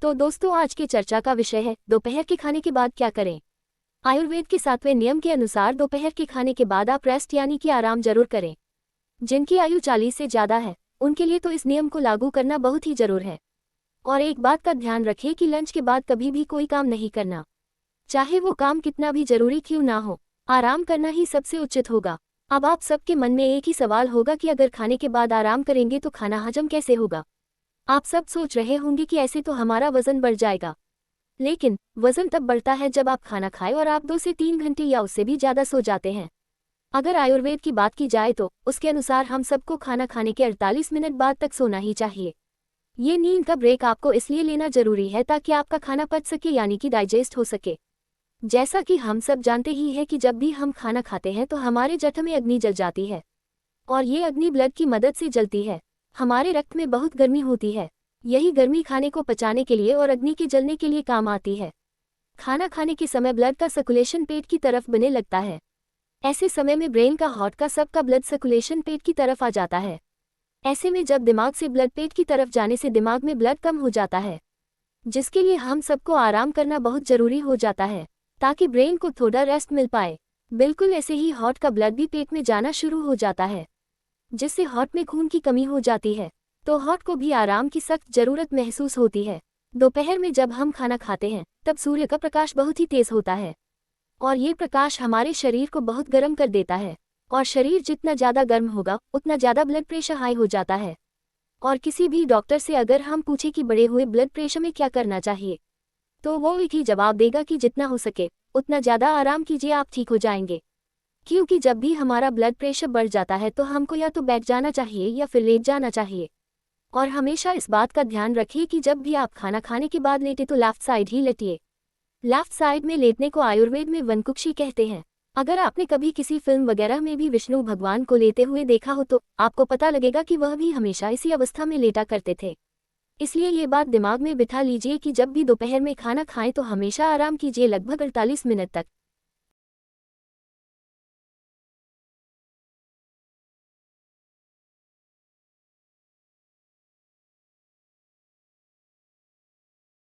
तो दोस्तों, आज की चर्चा का विषय है दोपहर के खाने के बाद क्या करें। आयुर्वेद के 7वें नियम के अनुसार दोपहर के खाने के बाद आप रेस्ट यानी कि आराम जरूर करें। जिनकी आयु 40 से ज्यादा है उनके लिए तो इस नियम को लागू करना बहुत ही जरूर है। और एक बात का ध्यान रखें कि लंच के बाद कभी भी कोई काम नहीं करना, चाहे वो काम कितना भी जरूरी क्यों ना हो। आराम करना ही सबसे उचित होगा। अब आप सबके मन में एक ही सवाल होगा कि अगर खाने के बाद आराम करेंगे तो खाना हजम कैसे होगा। आप सब सोच रहे होंगे कि ऐसे तो हमारा वजन बढ़ जाएगा। लेकिन वजन तब बढ़ता है जब आप खाना खाएं और आप 2 से 3 घंटे या उससे भी ज्यादा सो जाते हैं। अगर आयुर्वेद की बात की जाए तो उसके अनुसार हम सबको खाना खाने के 48 मिनट बाद तक सोना ही चाहिए। ये नींद का ब्रेक आपको इसलिए लेना जरूरी है ताकि आपका खाना पच सके यानी कि डाइजेस्ट हो सके। जैसा कि हम सब जानते ही है कि जब भी हम खाना खाते हैं तो हमारे जठर में अग्नि जल जाती है और ये अग्नि ब्लड की मदद से जलती है। हमारे रक्त में बहुत गर्मी होती है। यही गर्मी खाने को पचाने के लिए और अग्नि के जलने के लिए काम आती है। खाना खाने के समय ब्लड का सर्कुलेशन पेट की तरफ बनने लगता है। ऐसे समय में ब्रेन का हार्ट का सबका ब्लड सर्कुलेशन पेट की तरफ आ जाता है। ऐसे में जब दिमाग से ब्लड पेट की तरफ जाने से दिमाग में ब्लड कम हो जाता है, जिसके लिए हम सबको आराम करना बहुत जरूरी हो जाता है ताकि ब्रेन को थोड़ा रेस्ट मिल पाए। बिल्कुल ऐसे ही हार्ट का ब्लड भी पेट में जाना शुरू हो जाता है, जिससे हार्ट में खून की कमी हो जाती है, तो हार्ट को भी आराम की सख्त जरूरत महसूस होती है। दोपहर में जब हम खाना खाते हैं तब सूर्य का प्रकाश बहुत ही तेज होता है और ये प्रकाश हमारे शरीर को बहुत गर्म कर देता है। और शरीर जितना ज़्यादा गर्म होगा उतना ज़्यादा ब्लड प्रेशर हाई हो जाता है। और किसी भी डॉक्टर से अगर हम पूछे कि बढ़े हुए ब्लड प्रेशर में क्या करना चाहिए, तो वो एक ही जवाब देगा कि जितना हो सके उतना ज़्यादा आराम कीजिए, आप ठीक हो जाएंगे। क्योंकि जब भी हमारा ब्लड प्रेशर बढ़ जाता है तो हमको या तो बैठ जाना चाहिए या फिर लेट जाना चाहिए। और हमेशा इस बात का ध्यान रखिए कि जब भी आप खाना खाने के बाद लेटे तो लेफ्ट साइड ही लेटिए। लेफ्ट साइड में लेटने को आयुर्वेद में वनकुक्षी कहते हैं। अगर आपने कभी किसी फिल्म वगैरह में भी विष्णु भगवान को लेते हुए देखा हो तो आपको पता लगेगा कि वह भी हमेशा इसी अवस्था में लेटा करते थे। इसलिए ये बात दिमाग में बिठा लीजिए कि जब भी दोपहर में खाना खाएं तो हमेशा आराम कीजिए लगभग 48 मिनट तक।